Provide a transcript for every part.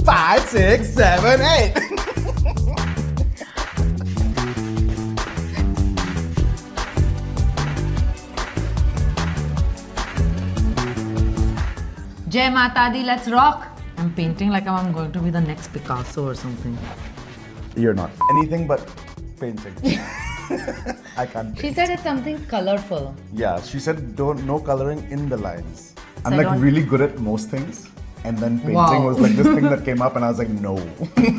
5, 6, 7, 8. Jai Mata Di, let's rock. I'm painting like I'm going to be the next Picasso or something. You're not. Anything but painting. I can't She paint. said it's something colorful. Yeah, she said no coloring in the lines. I'm I like don't- really good at most things. And then painting Wow. was like this thing that came up and I was like, no.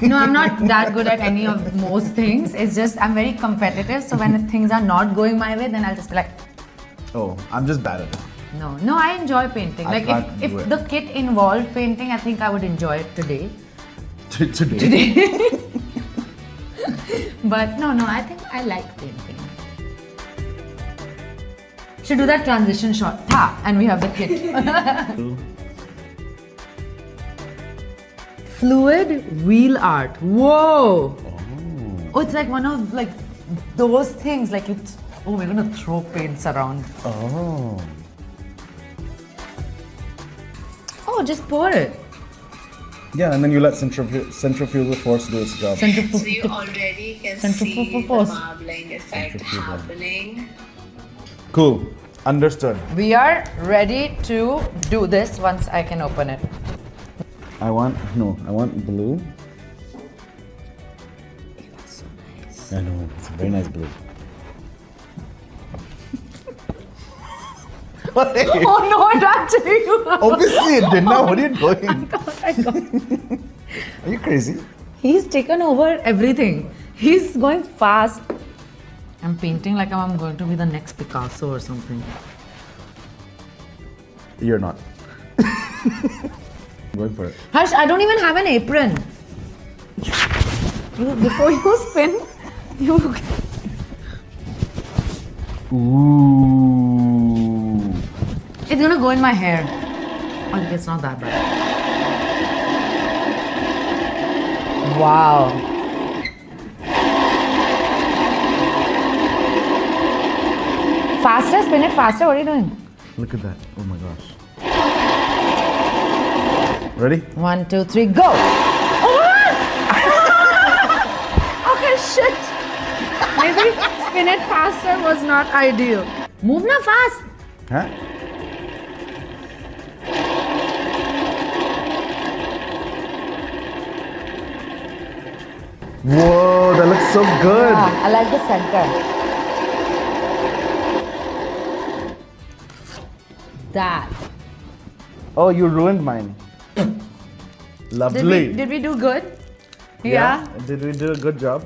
No, I'm not that good at any of most things. It's just I'm very competitive. So when things are not going my way, then I'll just be like, Oh, I'm just bad at it. no, I enjoy painting. I Like can't if do it. the kit involved painting, I think I would enjoy it today. Today. But no, I think I like painting. Should do that transition shot. Ha! And we have the kit. Fluid wheel art. Whoa! Oh, it's like one of like those things. Like it's. Oh, we're gonna throw paints around. Oh. Oh, just pour it. Yeah, and then you let centrifugal force do its job. So you already can see the Force. marbling effect Centrifugal. happening. Cool. Understood. We are ready to do this once I can open it. I want blue. That's so nice. I know, it's a very nice blue. Oh no, it actually. Obviously it did now. What are you doing? I got. Are you crazy? He's taken over everything. He's going fast. I'm painting like I'm going to be the next Picasso or something. You're not. Going for it. Harsh, I don't even have an apron. Before you spin, you. Ooh. It's gonna go in my hair. Okay, it's not that bad. Wow. Faster, spin it faster. What are you doing? Look at that. Oh my gosh. Ready? 1, 2, 3, go! Oh! Okay, shit. Maybe spin it faster was not ideal. Move now fast. Huh? Whoa, that looks so good. Yeah, I like the center. That. Oh, you ruined mine. Lovely. Did we do good? Yeah. Did we do a good job?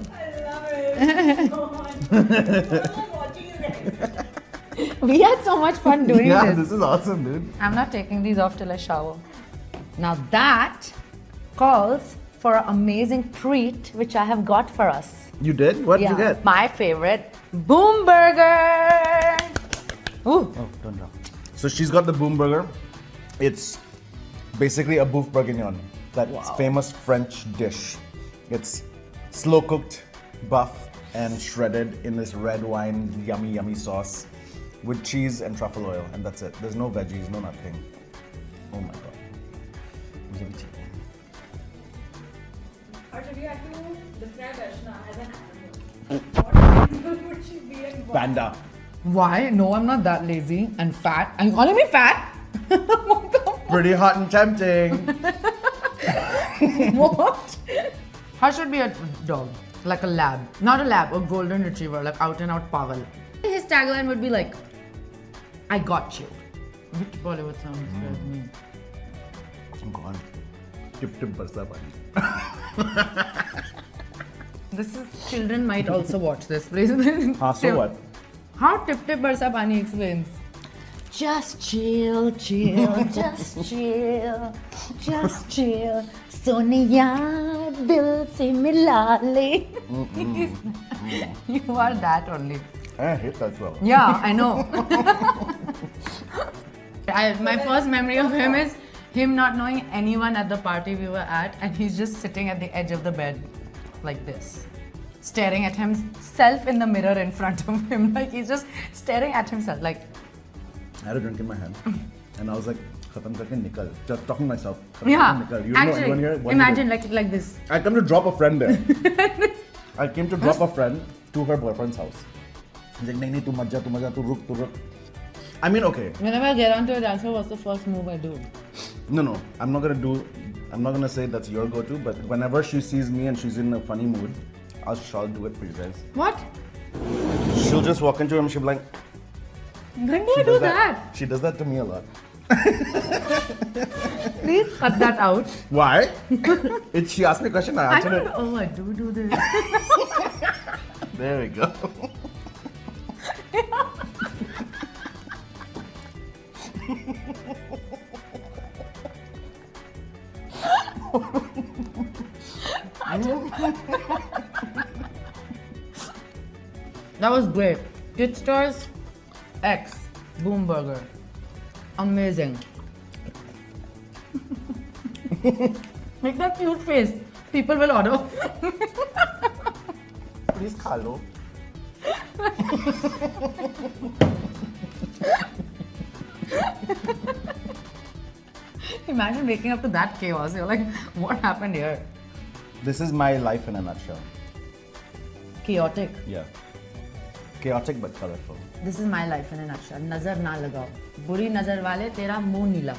We had so much fun doing Yeah, this. this is awesome, dude. I'm not taking these off till I shower. Now that calls for an amazing treat which I have got for us. You did? What did you get? My favorite, Boom Burger. Ooh. Oh, don't drop. So she's got the boom burger. It's basically a boeuf bourguignon, that famous French dish. It's slow cooked, buff, and shredded in this red wine, yummy, yummy sauce with cheese and truffle oil, and that's it. There's no veggies, no nothing. Oh my god. Yummy chicken. Or should you have to describe Eshna as an animal? Mm. What animal would she be and why? Panda. Why? No, I'm not that lazy and fat. Are you calling me fat? Pretty hot and tempting. What? How should be a dog? Like a lab. Not a lab, a golden retriever, like out and out Pavel. His tagline would be like, I got you. Which Bollywood song scares me? I'm gone. Tip tip barsa pani. This is, children might also watch this, please. So what? How Tip Tip Barsa Pani explains. Just chill, chill, just chill, just chill. Sonia, dil se mila le. You are that only. I hate that song. Yeah, I know. My first memory of him is him not knowing anyone at the party we were at, and he's just sitting at the edge of the bed like this, staring at himself in the mirror in front of him. Like he's just staring at himself like, I had a drink in my hand, and I was like, Khatam karke nikal. Just talking to myself. Khatam Yeah, karke nikal. You know anyone here? actually, What do you imagine do? like this. I come to drop a friend there. I came to drop a friend to her boyfriend's house. He's like, nahi, tu mat ja, tu ruk. I mean, okay. Whenever I get onto a dance floor, what's the first move I do? No. I'm not gonna say that's your go-to, but whenever she sees me and she's in a funny mood, I'll do it for you guys. What? She'll just walk into him and she'll be like, When do I she do does that? She does that to me a lot. Please cut that out. Why? She asked me a question, I I answered don't it. know. Oh, I do this. There we go. That was great. Kitsters X Boom Burger. Amazing. Make that cute face. People will order. Please, Khalo. Imagine waking up to that chaos. You're like, what happened here? This is my life in a nutshell. Chaotic. Yeah. Chaotic but colorful. This is my life in a nutshell. नजर ना लगाओ. बुरी नजर वाले तेरा मुंह नीला.